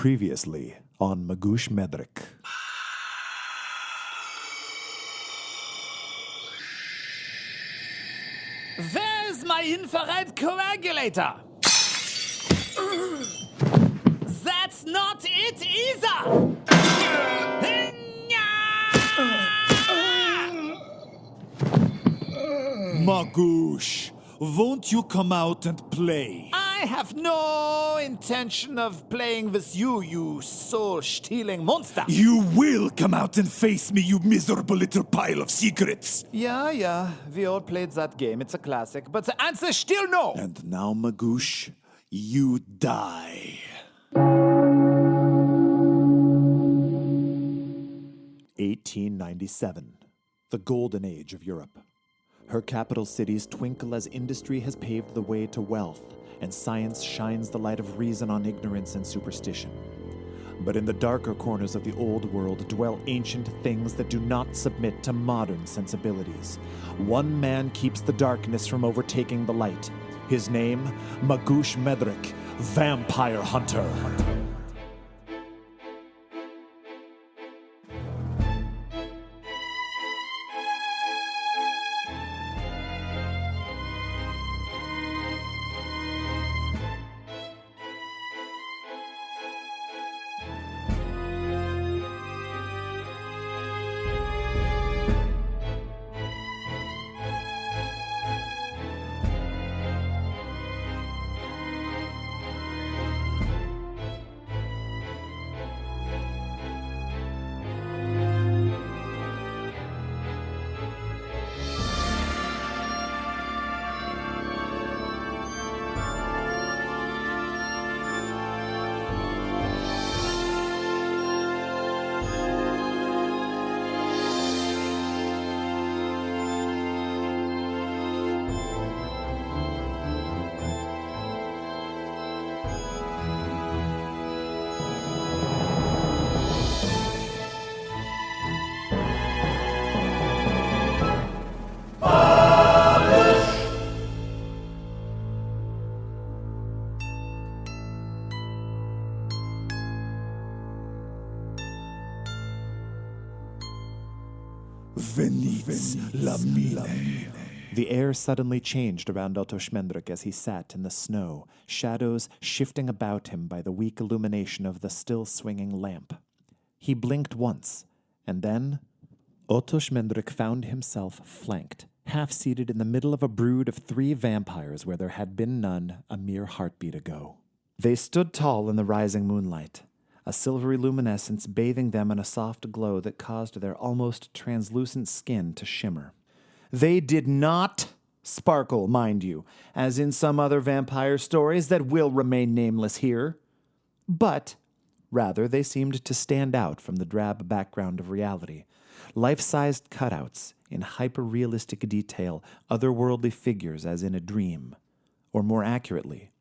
Previously on Magoosh Medrek. Where's my infrared coagulator? That's not it either! Magoosh, won't you come out and play? I have no intention of playing with you, you soul-stealing monster. You will come out and face me, you miserable little pile of secrets. Yeah, we all played that game. It's a classic. But the answer is still no. And now, Magoosh, you die. 1897, the golden age of Europe. Her capital cities twinkle as industry has paved the way to wealth, and science shines the light of reason on ignorance and superstition. But in the darker corners of the old world dwell ancient things that do not submit to modern sensibilities. One man keeps the darkness from overtaking the light. His name, Magoosh Medrek, Vampire Hunter. The air suddenly changed around Magoosh Medrek as he sat in the snow, shadows shifting about him by the weak illumination of the still-swinging lamp. He blinked once, and then Magoosh Medrek found himself flanked, half-seated in the middle of a brood of 3 vampires where there had been none a mere heartbeat ago. They stood tall in the rising moonlight, a silvery luminescence bathing them in a soft glow that caused their almost translucent skin to shimmer. They did not sparkle, mind you, as in some other vampire stories that will remain nameless here, but rather they seemed to stand out from the drab background of reality, life-sized cutouts in hyper-realistic detail, otherworldly figures as in a dream, or more accurately,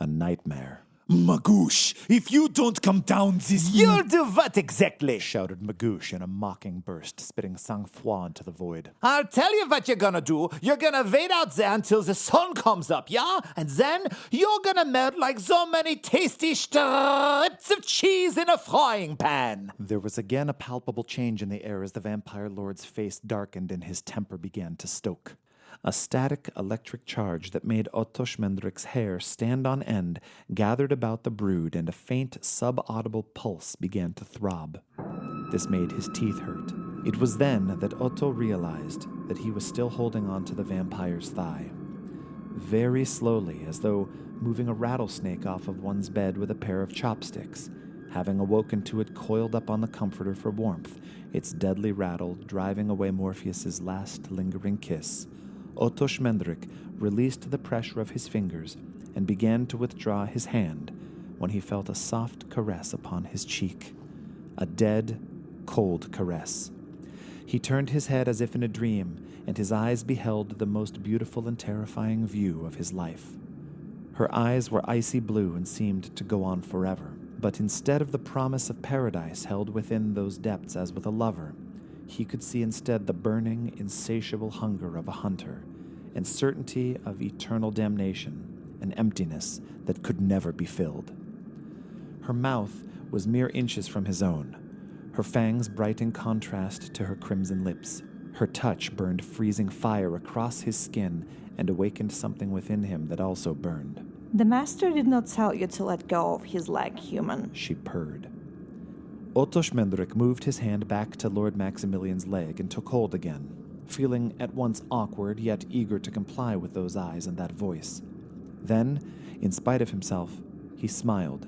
a nightmare. Magoosh, if you don't come down this... You'll do what exactly? Shouted Magoosh in a mocking burst, spitting sang-froid into the void. I'll tell you what you're gonna do. You're gonna wait out there until the sun comes up, yeah? And then you're gonna melt like so many tasty strips of cheese in a frying pan. There was again a palpable change in the air as the vampire lord's face darkened and his temper began to stoke. A static electric charge that made Magoosh Medrek's hair stand on end gathered about the brood, and a faint, sub-audible pulse began to throb. This made his teeth hurt. It was then that Otto realized that he was still holding on to the vampire's thigh. Very slowly, as though moving a rattlesnake off of one's bed with a pair of chopsticks, having awoken to it coiled up on the comforter for warmth, its deadly rattle driving away Morpheus's last lingering kiss, Magoosh Medrek released the pressure of his fingers and began to withdraw his hand when he felt a soft caress upon his cheek. A dead, cold caress. He turned his head as if in a dream, and his eyes beheld the most beautiful and terrifying view of his life. Her eyes were icy blue and seemed to go on forever, but instead of the promise of paradise held within those depths as with a lover, he could see instead the burning, insatiable hunger of a hunter, and certainty of eternal damnation, an emptiness that could never be filled. Her mouth was mere inches from his own, her fangs bright in contrast to her crimson lips. Her touch burned freezing fire across his skin and awakened something within him that also burned. The master did not tell you to let go of his leg, human, she purred. Gothic Medrek moved his hand back to Lord Maximilian's leg and took hold again, feeling at once awkward yet eager to comply with those eyes and that voice. Then, in spite of himself, he smiled.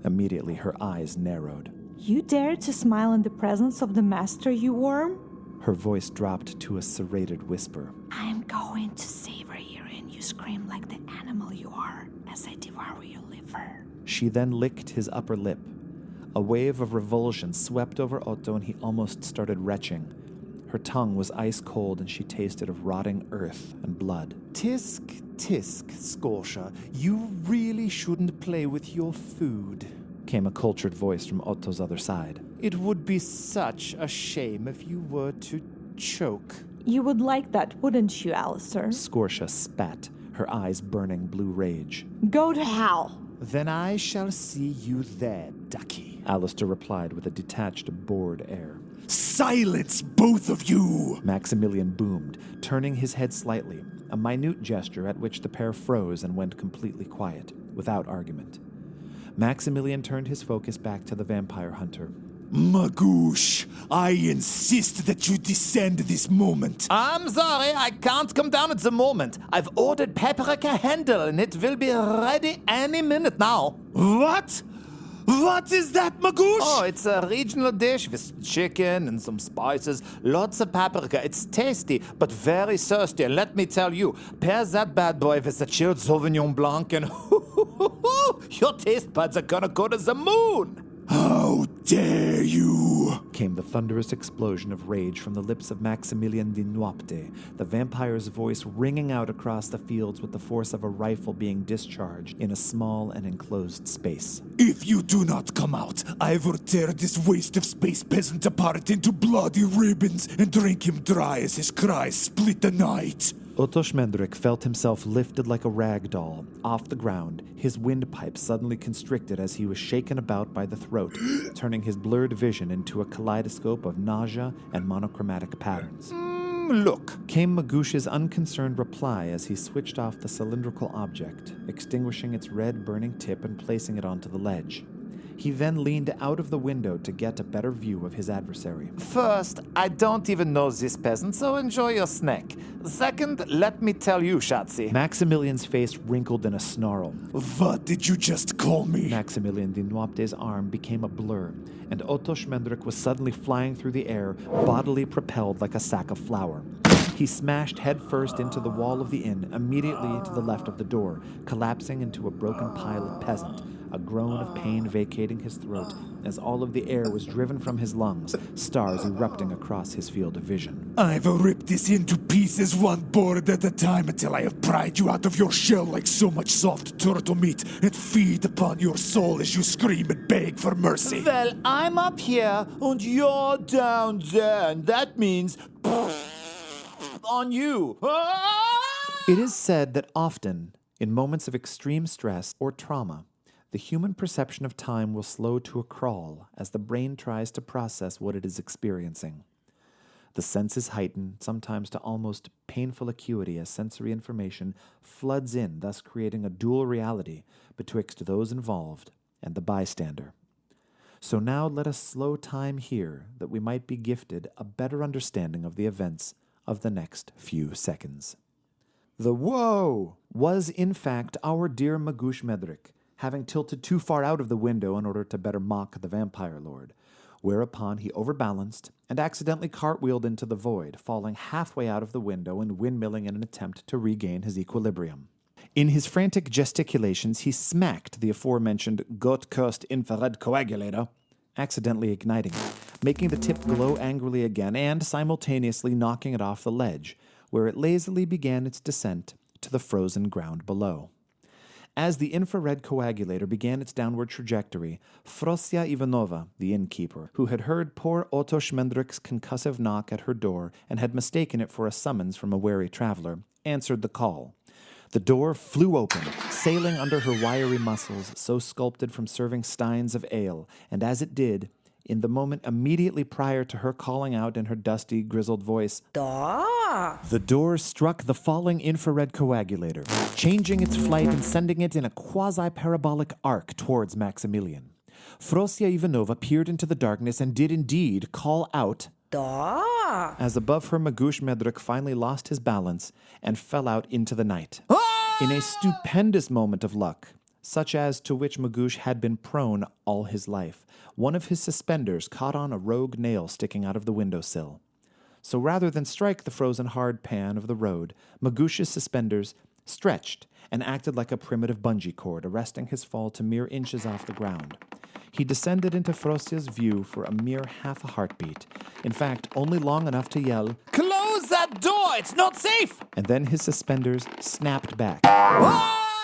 Immediately her eyes narrowed. You dare to smile in the presence of the master, you worm? Her voice dropped to a serrated whisper. I am going to savor hearing you scream like the animal you are as I devour your liver. She then licked his upper lip. A wave of revulsion swept over Otto and he almost started retching. Her tongue was ice cold and she tasted of rotting earth and blood. Tisk, tisk, Scortia, you really shouldn't play with your food, came a cultured voice from Otto's other side. It would be such a shame if you were to choke. You would like that, wouldn't you, Alistair? Scortia spat, her eyes burning blue rage. Go to hell! Then I shall see you there, ducky, Alistair replied with a detached, bored air. Silence, both of you! Maximillian boomed, turning his head slightly, a minute gesture at which the pair froze and went completely quiet, without argument. Maximillian turned his focus back to the vampire hunter. Magoosh, I insist that you descend this moment. I'm sorry, I can't come down at the moment. I've ordered paprika handle and it will be ready any minute now. What? What is that, Magoosh? Oh, it's a regional dish with chicken and some spices, lots of paprika. It's tasty, but very thirsty. And let me tell you, pair that bad boy with a chilled Sauvignon Blanc and your taste buds are gonna go to the moon. How dare you! Came the thunderous explosion of rage from the lips of Maximillian de Noapte, the vampire's voice ringing out across the fields with the force of a rifle being discharged in a small and enclosed space. If you do not come out, I will tear this waste of space peasant apart into bloody ribbons and drink him dry as his cries split the night. Gothic Medrek felt himself lifted like a rag doll, off the ground, his windpipe suddenly constricted as he was shaken about by the throat, turning his blurred vision into a kaleidoscope of nausea and monochromatic patterns. Look, came Magoosh's unconcerned reply as he switched off the cylindrical object, extinguishing its red burning tip and placing it onto the ledge. He then leaned out of the window to get a better view of his adversary. First, I don't even know this peasant, so enjoy your snack. Second, let me tell you, Schatzi. Maximilian's face wrinkled in a snarl. What did you just call me? Maximillian de Noapte's arm became a blur, and Gothic Medrek was suddenly flying through the air, bodily propelled like a sack of flour. He smashed headfirst into the wall of the inn, immediately to the left of the door, collapsing into a broken pile of peasant, a groan of pain vacating his throat as all of the air was driven from his lungs, stars erupting across his field of vision. I will rip this into pieces one board at a time until I have pried you out of your shell like so much soft turtle meat and feed upon your soul as you scream and beg for mercy. Well, I'm up here and you're down there, and that means on you. It is said that often, in moments of extreme stress or trauma, the human perception of time will slow to a crawl as the brain tries to process what it is experiencing. The senses heighten, sometimes to almost painful acuity as sensory information floods in, thus creating a dual reality betwixt those involved and the bystander. So now let us slow time here that we might be gifted a better understanding of the events of the next few seconds. The woe was, in fact, our dear Magoosh Medrek, having tilted too far out of the window in order to better mock the vampire lord, whereupon he overbalanced and accidentally cartwheeled into the void, falling halfway out of the window and windmilling in an attempt to regain his equilibrium. In his frantic gesticulations, he smacked the aforementioned goat-cursed infrared coagulator, accidentally igniting it, making the tip glow angrily again and simultaneously knocking it off the ledge, where it lazily began its descent to the frozen ground below. As the infrared coagulator began its downward trajectory, Frosya Ivanova, the innkeeper, who had heard poor Gothic Medrek's concussive knock at her door and had mistaken it for a summons from a wary traveler, answered the call. The door flew open, sailing under her wiry muscles, so sculpted from serving steins of ale, and as it did, in the moment immediately prior to her calling out in her dusty, grizzled voice, Da! The door struck the falling infrared coagulator, changing its flight and sending it in a quasi-parabolic arc towards Maximillian. Frosya Ivanova peered into the darkness and did indeed call out, Da! as above her Magoosh Medrek finally lost his balance and fell out into the night. In a stupendous moment of luck, such as to which Magoosh had been prone all his life, one of his suspenders caught on a rogue nail sticking out of the windowsill. So rather than strike the frozen hard pan of the road, Magoosh's suspenders stretched and acted like a primitive bungee cord, arresting his fall to mere inches off the ground. He descended into Frosya's view for a mere half a heartbeat. In fact, only long enough to yell, Close that door! It's not safe! and then his suspenders snapped back,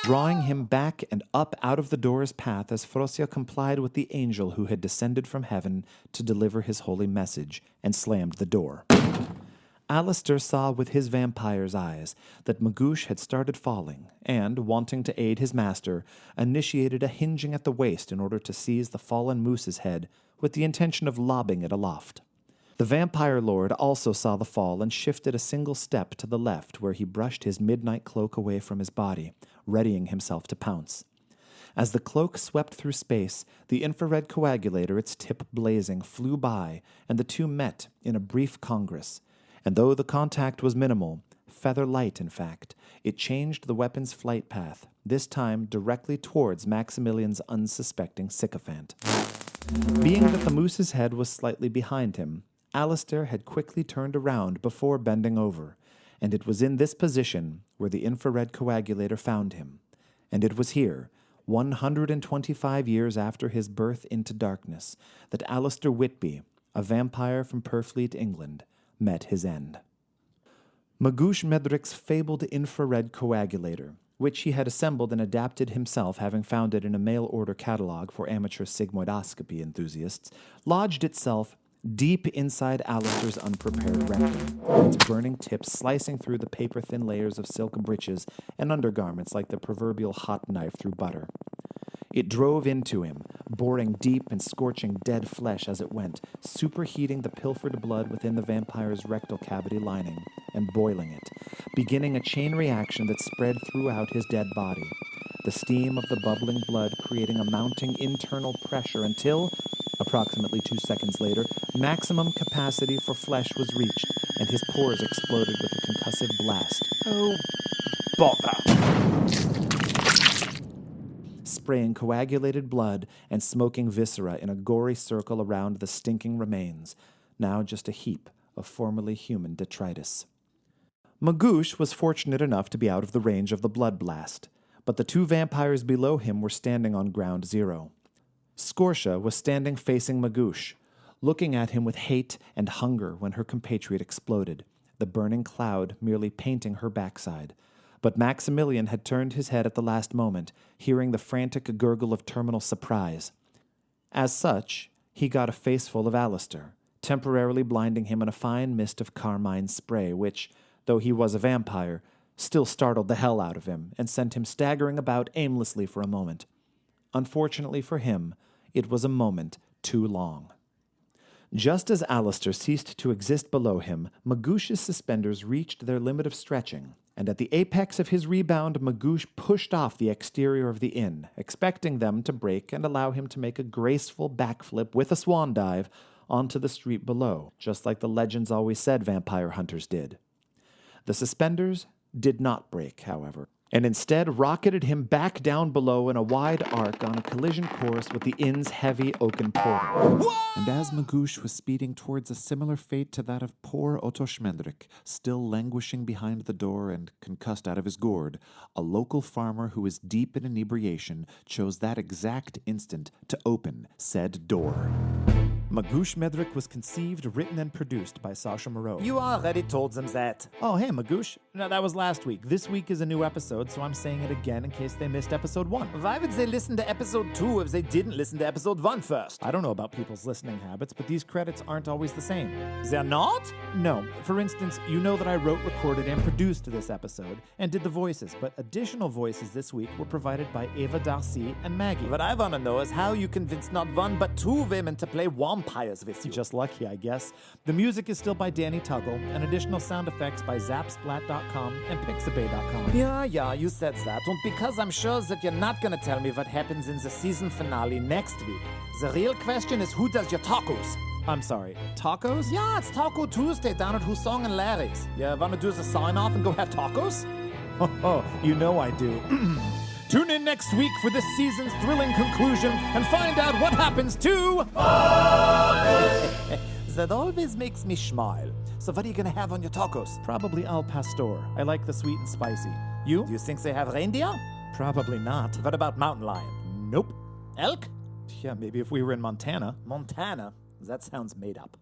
drawing him back and up out of the door's path as Frosya complied with the angel who had descended from heaven to deliver his holy message and slammed the door. Alistair saw with his vampire's eyes that Magoosh had started falling and, wanting to aid his master, initiated a hinging at the waist in order to seize the fallen moose's head with the intention of lobbing it aloft. The vampire lord also saw the fall and shifted a single step to the left where he brushed his midnight cloak away from his body, readying himself to pounce. As the cloak swept through space, the infrared coagulator, its tip blazing, flew by, and the two met in a brief congress. And though the contact was minimal, feather light in fact, it changed the weapon's flight path, this time directly towards Maximilian's unsuspecting sycophant. Being that the moose's head was slightly behind him, Alistair had quickly turned around before bending over, and it was in this position where the infrared coagulator found him. And it was here, 125 years after his birth into darkness, that Alistair Whitby, a vampire from Purfleet, England, met his end. Magoosh Medrek's fabled infrared coagulator, which he had assembled and adapted himself, having found it in a mail-order catalog for amateur sigmoidoscopy enthusiasts, lodged itself deep inside Alistair's unprepared rectum, its burning tips slicing through the paper-thin layers of silk breeches and undergarments like the proverbial hot knife through butter. It drove into him, boring deep and scorching dead flesh as it went, superheating the pilfered blood within the vampire's rectal cavity lining and boiling it, beginning a chain reaction that spread throughout his dead body, the steam of the bubbling blood creating a mounting internal pressure until, approximately 2 seconds later, maximum capacity for flesh was reached, and his pores exploded with a concussive blast. Oh, bother. Spraying coagulated blood and smoking viscera in a gory circle around the stinking remains, now just a heap of formerly human detritus. Magoosh was fortunate enough to be out of the range of the blood blast, but the two vampires below him were standing on ground zero. Scorsha was standing facing Magoosh, looking at him with hate and hunger when her compatriot exploded, the burning cloud merely painting her backside. But Maximillian had turned his head at the last moment, hearing the frantic gurgle of terminal surprise. As such, he got a faceful of Alistair, temporarily blinding him in a fine mist of carmine spray, which, though he was a vampire, still startled the hell out of him and sent him staggering about aimlessly for a moment. Unfortunately for him, it was a moment too long. Just as Alistair ceased to exist below him, Magoosh's suspenders reached their limit of stretching, and at the apex of his rebound, Magoosh pushed off the exterior of the inn, expecting them to break and allow him to make a graceful backflip with a swan dive onto the street below, just like the legends always said vampire hunters did. The suspenders did not break, however, and instead rocketed him back down below in a wide arc on a collision course with the inn's heavy oaken portal. And as Magoosh was speeding towards a similar fate to that of poor Magoosh Medrek, still languishing behind the door and concussed out of his gourd, a local farmer who was deep in inebriation chose that exact instant to open said door. Magoosh Medrek was conceived, written, and produced by Sasha Mereu. You already told them that. Oh, hey, Magoosh. No, that was last week. This week is a new episode, so I'm saying it again in case they missed episode 1. Why would they listen to episode 2 if they didn't listen to episode 1 first? I don't know about people's listening habits, but these credits aren't always the same. They're not? No. For instance, you know that I wrote, recorded, and produced this episode, and did the voices, but additional voices this week were provided by Ava Darcy and Maggie. What I want to know is how you convinced not one but 2 women to play vampires with you. Just lucky, I guess. The music is still by Danny Tuggle, and additional sound effects by Zapsplat.com and Pixabay.com. Yeah, you said that. And because I'm sure that you're not gonna tell me what happens in the season finale next week, the real question is who does your tacos? I'm sorry, tacos? Yeah, it's Taco Tuesday down at Husong and Larry's. You wanna do the sign-off and go have tacos? Oh, you know I do. Tune in next week for this season's thrilling conclusion and find out what happens to... That always makes me smile. So what are you gonna have on your tacos? Probably al pastor. I like the sweet and spicy. You? Do you think they have reindeer? Probably not. What about mountain lion? Nope. Elk? Yeah, maybe if we were in Montana. Montana? That sounds made up.